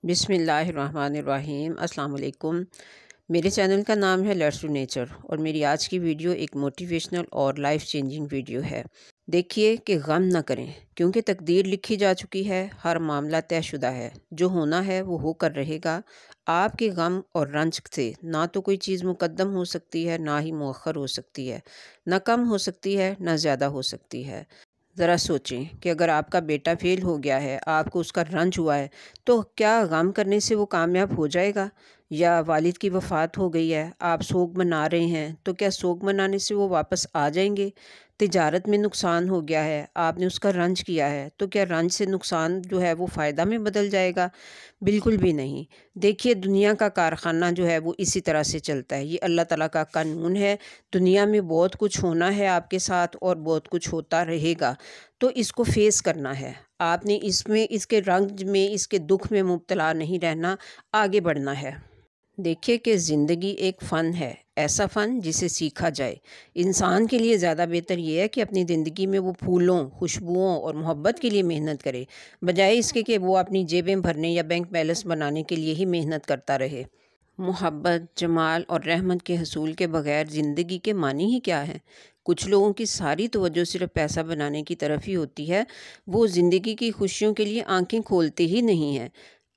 بسم اللہ الرحمن الرحیم۔ السلام علیکم۔ میرے چینل کا نام ہے لیٹس ڈو نیچر اور میری آج کی ویڈیو ایک موٹیویشنل اور لائف چینجنگ ویڈیو ہے۔ دیکھیے کہ غم نہ کریں کیونکہ تقدیر لکھی جا چکی ہے، ہر معاملہ طے شدہ ہے، جو ہونا ہے وہ ہو کر رہے گا۔ آپ کے غم اور رنج سے نہ تو کوئی چیز مقدم ہو سکتی ہے، نہ ہی مؤخر ہو سکتی ہے، نہ کم ہو سکتی ہے، نہ زیادہ ہو سکتی ہے۔ ذرا سوچیں کہ اگر آپ کا بیٹا فیل ہو گیا ہے، آپ کو اس کا رنج ہوا ہے، تو کیا غم کرنے سے وہ کامیاب ہو جائے گا؟ یا والد کی وفات ہو گئی ہے، آپ سوگ منا رہے ہیں، تو کیا سوگ منانے سے وہ واپس آ جائیں گے؟ تجارت میں نقصان ہو گیا ہے، آپ نے اس کا رنج کیا ہے، تو کیا رنج سے نقصان جو ہے وہ فائدہ میں بدل جائے گا؟ بالکل بھی نہیں۔ دیکھیے دنیا کا کارخانہ جو ہے وہ اسی طرح سے چلتا ہے، یہ اللہ تعالیٰ کا قانون ہے۔ دنیا میں بہت کچھ ہونا ہے آپ کے ساتھ اور بہت کچھ ہوتا رہے گا، تو اس کو فیس کرنا ہے۔ آپ نے اس کے رنج میں، اس کے دکھ میں مبتلا نہیں رہنا، آگے بڑھنا ہے۔ دیکھیے کہ زندگی ایک فن ہے، ایسا فن جسے سیکھا جائے۔ انسان کے لیے زیادہ بہتر یہ ہے کہ اپنی زندگی میں وہ پھولوں، خوشبوؤں اور محبت کے لیے محنت کرے، بجائے اس کے کہ وہ اپنی جیبیں بھرنے یا بینک بیلنس بنانے کے لیے ہی محنت کرتا رہے۔ محبت، جمال اور رحمت کے حصول کے بغیر زندگی کے معنی ہی کیا ہے؟ کچھ لوگوں کی ساری توجہ صرف پیسہ بنانے کی طرف ہی ہوتی ہے، وہ زندگی کی خوشیوں کے لیے آنکھیں کھولتے ہی نہیں ہیں۔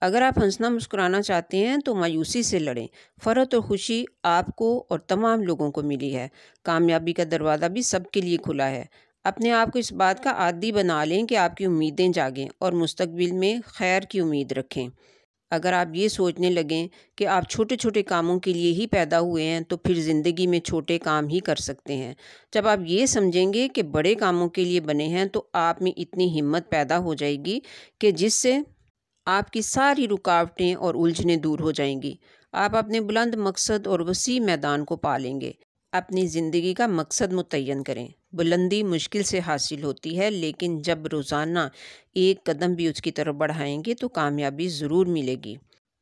اگر آپ ہنسنا مسکرانا چاہتے ہیں تو مایوسی سے لڑیں۔ فرحت اور خوشی آپ کو اور تمام لوگوں کو ملی ہے۔ کامیابی کا دروازہ بھی سب کے لیے کھلا ہے۔ اپنے آپ کو اس بات کا عادی بنا لیں کہ آپ کی امیدیں جاگیں اور مستقبل میں خیر کی امید رکھیں۔ اگر آپ یہ سوچنے لگیں کہ آپ چھوٹے چھوٹے کاموں کے لیے ہی پیدا ہوئے ہیں تو پھر زندگی میں چھوٹے کام ہی کر سکتے ہیں۔ جب آپ یہ سمجھیں گے کہ بڑے کاموں کے لیے بنے ہیں تو آپ میں اتنی ہمت پیدا ہو جائے گی کہ جس سے آپ کی ساری رکاوٹیں اور الجھنیں دور ہو جائیں گی۔ آپ اپنے بلند مقصد اور وسیع میدان کو پالیں گے۔ اپنی زندگی کا مقصد متعین کریں۔ بلندی مشکل سے حاصل ہوتی ہے، لیکن جب روزانہ ایک قدم بھی اس کی طرف بڑھائیں گے تو کامیابی ضرور ملے گی۔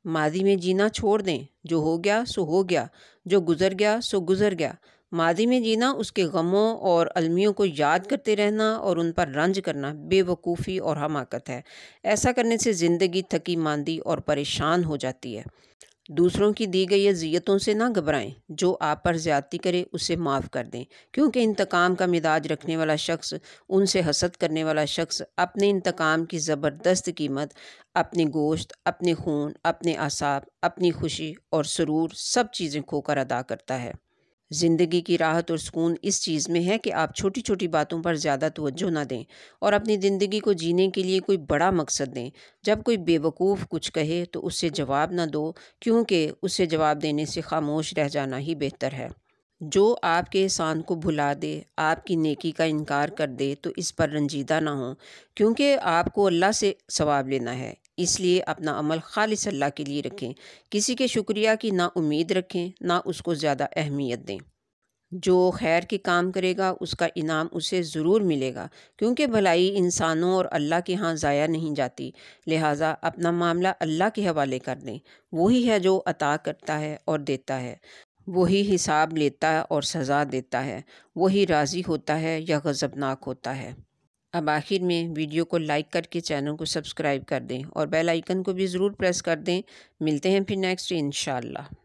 ماضی میں جینا چھوڑ دیں، جو ہو گیا سو ہو گیا، جو گزر گیا سو گزر گیا۔ ماضی میں جینا، اس کے غموں اور المیوں کو یاد کرتے رہنا اور ان پر رنج کرنا بے وقوفی اور حماقت ہے۔ ایسا کرنے سے زندگی تھکی ماندی اور پریشان ہو جاتی ہے۔ دوسروں کی دی گئی اذیتوں سے نہ گھبرائیں، جو آپ پر زیادتی کرے اسے معاف کر دیں، کیونکہ انتقام کا مزاج رکھنے والا شخص، ان سے حسد کرنے والا شخص اپنے انتقام کی زبردست قیمت اپنے گوشت، اپنے خون، اپنے اعصاب، اپنی خوشی اور سرور سب چیزیں کھو کر ادا کرتا ہے۔ زندگی کی راحت اور سکون اس چیز میں ہے کہ آپ چھوٹی چھوٹی باتوں پر زیادہ توجہ نہ دیں اور اپنی زندگی کو جینے کے لیے کوئی بڑا مقصد دیں۔ جب کوئی بے وقوف کچھ کہے تو اس سے جواب نہ دو، کیونکہ اس سے جواب دینے سے خاموش رہ جانا ہی بہتر ہے۔ جو آپ کے احسان کو بھلا دے، آپ کی نیکی کا انکار کر دے تو اس پر رنجیدہ نہ ہوں، کیونکہ آپ کو اللہ سے ثواب لینا ہے۔ اس لیے اپنا عمل خالص اللہ کے لیے رکھیں، کسی کے شکریہ کی نہ امید رکھیں، نہ اس کو زیادہ اہمیت دیں۔ جو خیر کے کام کرے گا اس کا انعام اسے ضرور ملے گا، کیونکہ بھلائی انسانوں اور اللہ کے ہاں ضائع نہیں جاتی۔ لہٰذا اپنا معاملہ اللہ کے حوالے کر دیں۔ وہی ہے جو عطا کرتا ہے اور دیتا ہے، وہی حساب لیتا اور سزا دیتا ہے، وہی راضی ہوتا ہے یا غضبناک ہوتا ہے۔ اب آخر میں ویڈیو کو لائک کر کے چینل کو سبسکرائب کر دیں اور بیل آئیکن کو بھی ضرور پریس کر دیں۔ ملتے ہیں پھر نیکسٹ انشاءاللہ۔